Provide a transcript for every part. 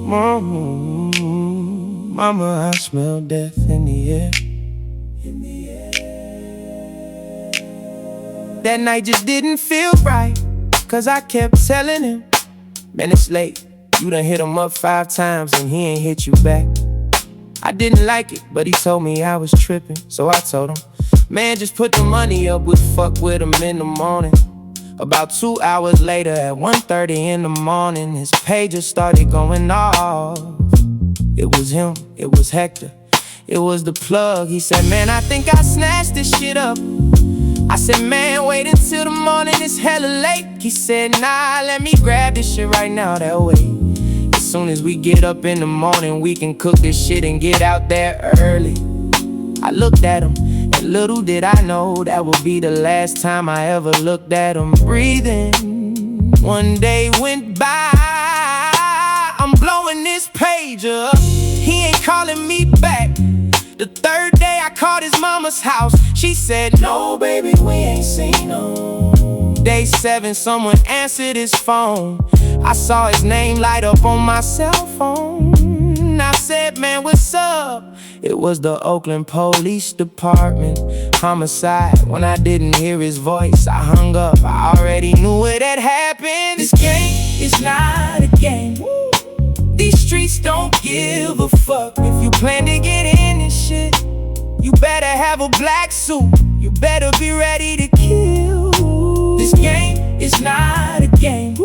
Mama, I smell death in the air. That night just didn't feel right, cause I kept telling him, man, it's late. You done hit him up 5 times and he ain't hit you back. I didn't like it, but he told me I was tripping. So I told him, man, just put the money up, we'll fuck with him in the morning. About 2 hours later at 1:30 in the morning, his pager started going off. It was him, it was Hector, it was the plug. He said, man, I think I snatched this shit up. I said, man, wait until the morning, it's hella late. He said, nah, let me grab this shit right now, that way. As soon as we get up in the morning, we can cook this shit and get out there early. I looked at him, and little did I know that would be the last time I ever looked at him breathing. One day went by, I'm blowing this pager up. He ain't calling me back. The 3rd day I called his mama's house. She said, no, baby, we ain't seen him. Day 7, someone answered his phone. I saw his name light up on my cell phone. I said, man, what's up? It was the Oakland Police Department. Homicide. When I didn't hear his voice, I hung up. I already knew it had happened. This game is not a game. These streets don't give a fuck. If you plan to get in this shit, you better have a black suit. You better be ready to kill. This game is not a game.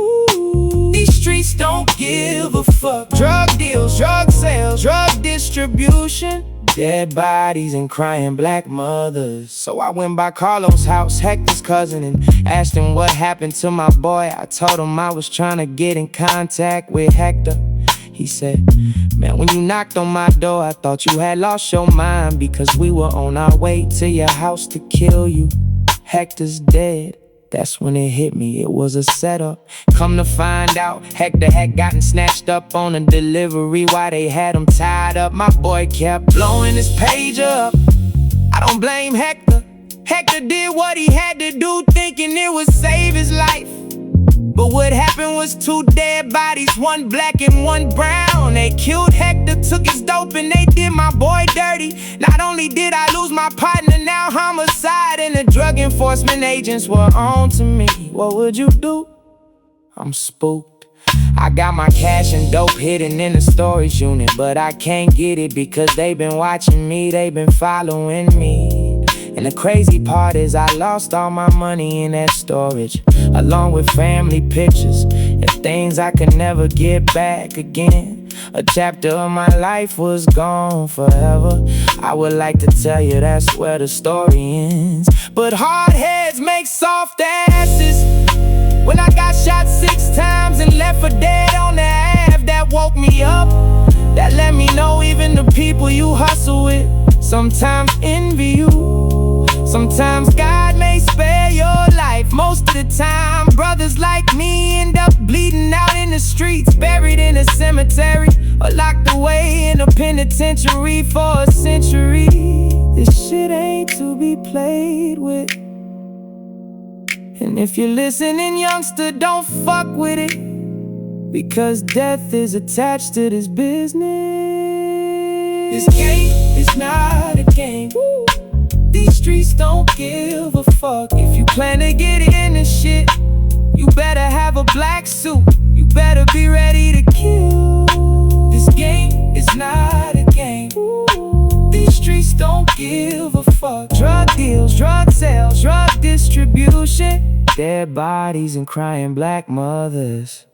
These streets don't give a fuck. Drug deals, drug sales, drug distribution, dead bodies and crying black mothers. So I went by Carlos' house, Hector's cousin, and asked him what happened to my boy. I told him I was trying to get in contact with Hector. He said, man, when you knocked on my door, I thought you had lost your mind, because we were on our way to your house to kill you. Hector's dead. That's when it hit me, it was a setup. Come to find out, Hector had gotten snatched up on a delivery while they had him tied up. My boy kept blowing his pager up. I don't blame Hector. Hector did what he had to do, thinking it would save his life. But what happened was 2 dead bodies, one black and one brown. They killed Hector, took his dope, and they did my boy dirty. Not only did I lose my partner, now homicide and the drug enforcement agents were on to me. What would you do? I'm spooked. I got my cash and dope hidden in the storage unit, but I can't get it because they've been watching me, they've been following me. And the crazy part is I lost all my money in that storage, along with family pictures and things I could never get back again. A chapter of my life was gone forever. I would like to tell you that's where the story ends, but hard heads make soft asses. When I got shot 6 times and left for dead on the Ave, that woke me up. That let me know even the people you hustle with sometimes envy you. Sometimes God may spare your life. Most of the time, brothers like me end up bleeding out in the streets, buried in a cemetery, or locked away in a penitentiary for a century. This shit ain't to be played with. And if you're listening, youngster, don't fuck with it, because death is attached to this business. This game is not a game. These streets don't give a fuck. If you plan to get in this shit, you better have a black suit. You better be ready to kill. This game is not a game. These streets don't give a fuck. Drug deals, drug sales, drug distribution, dead bodies and crying black mothers.